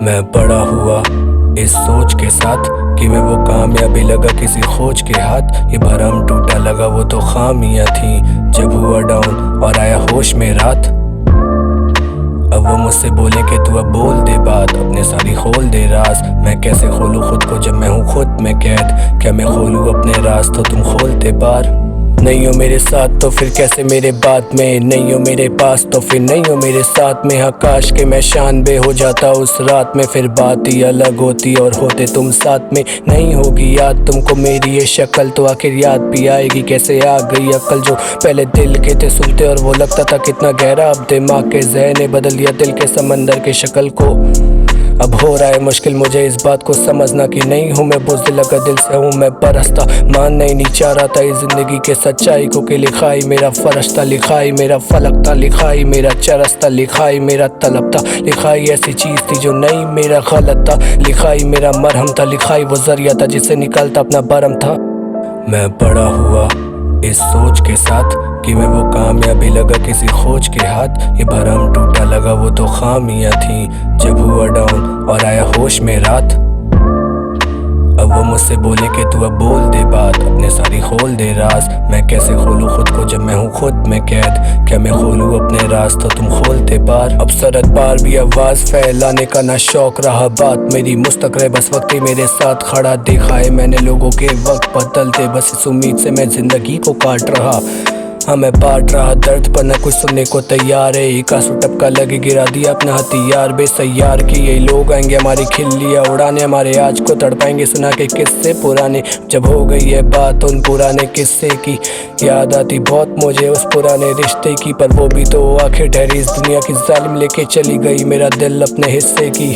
मैं बड़ा हुआ इस सोच के साथ कि मैं वो कामयाबी लगा किसी खोज के हाथ। ये भरम टूटा लगा वो तो खामियां थी जब हुआ डाउन और आया होश में रात। अब वो मुझसे बोले कि तू अब बोल दे बात, अपने सारी खोल दे राज। मैं कैसे खोलूं खुद को जब मैं हूँ खुद में कैद। क्या मैं खोलूं अपने राज तो तुम खोलते पार। नहीं हो मेरे साथ तो फिर कैसे मेरे बात में, नहीं हो मेरे पास तो फिर नहीं हो मेरे साथ में। हाँ काश के मैं शान बे हो जाता उस रात में, फिर बात ही अलग होती और होते तुम साथ में। नहीं होगी याद तुमको मेरी ये शक्ल तो आखिर याद भी आएगी कैसे आ गई अक्ल। जो पहले दिल के थे सुनते और वो लगता था कितना गहरा, अब दिमाग के ज़हन ने बदल दिया दिल के समंदर के शक्ल को। अब हो रहा है मुश्किल मुझे इस बात को समझना कि नहीं हूँ मैं बुज़दिल, अगर दिल से हूँ मैं परस्ता। मानना ही नहीं चाह रहा था इस ज़िंदगी के सच्चाई को कि लिखाई मेरा फर्ज था, लिखाई मेरा फलक था, लिखाई मेरा चरस था, लिखाई मेरा तलब था। लिखाई ऐसी चीज़ थी जो नहीं मेरा गलत था, लिखाई मेरा मरहम था, लिखाई वो जरिया था जिससे निकलता अपना भरम था। मैं बड़ा हुआ इस सोच के साथ कि मैं वो कामयाबी लगा किसी खोज के हाथ। ये भरम टूटा लगा वो तो खामियां थी जब हुआ डाउन और आया होश में रात। अब वो मुझसे बोले कि तू अब बोल दे बात, अपने सारी खोल दे राज। मैं कैसे खोलूं खुद को जब मैं हूँ खुद में कैद। क्या मैं खोलूं अपने राज तो तुम खोलते पार। अब सरहद पार भी आवाज फैलाने का ना शौक रहा, बात मेरी मुस्तक रहे बस वक्त ही मेरे साथ खड़ा। देखा है मैंने लोगों के वक्त बदलते, बस इस उम्मीद से मैं जिंदगी को काट रहा। हाँ मैं बांट रहा दर्द पर न कुछ सुनने को तैयार है। एक आंसू टपका लगे गिरा दिया अपना हथियार बेसैयार की। यही लोग आएंगे हमारी खिल्लियाँ उड़ाने, हमारे आज को तड़पाएंगे सुना के किस्से पुराने। जब हो गई है बात उन पुराने किस्से की, याद आती बहुत मुझे उस पुराने रिश्ते की। पर वो भी तो आखिर ठहरी इस दुनिया की जालिम लेके चली गई मेरा दिल अपने हिस्से की।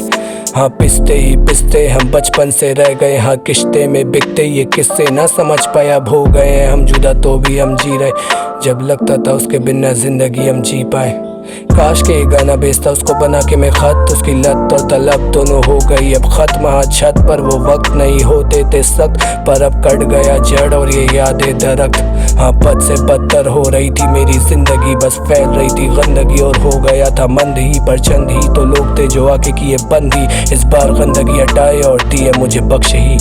हाँ पिसते ही पिसते हम बचपन से रह गए, हाँ किश्ते में बिकते ये किस्से ना समझ पाया। अब हो गए हैं हम जुदा तो भी हम जी रहे, जब लगता था उसके बिना जिंदगी हम जी पाए। काश के गाना बेचता उसको बना के मैं खत, उसकी लत और तलब दोनों हो गई अब खत्म। हाँ छत पर वो वक्त नहीं होते थे सख्त, पर अब कट गया जड़ और ये यादें दरख्त। हाँ बद से बदतर हो रही थी मेरी जिंदगी, बस फैल रही थी गंदगी और हो गया था मंद ही। पर चंद ही तो लोग थे जो आके किए बंद ही, इस बार गंदगी हटाए और दिए मुझे बख्श ही।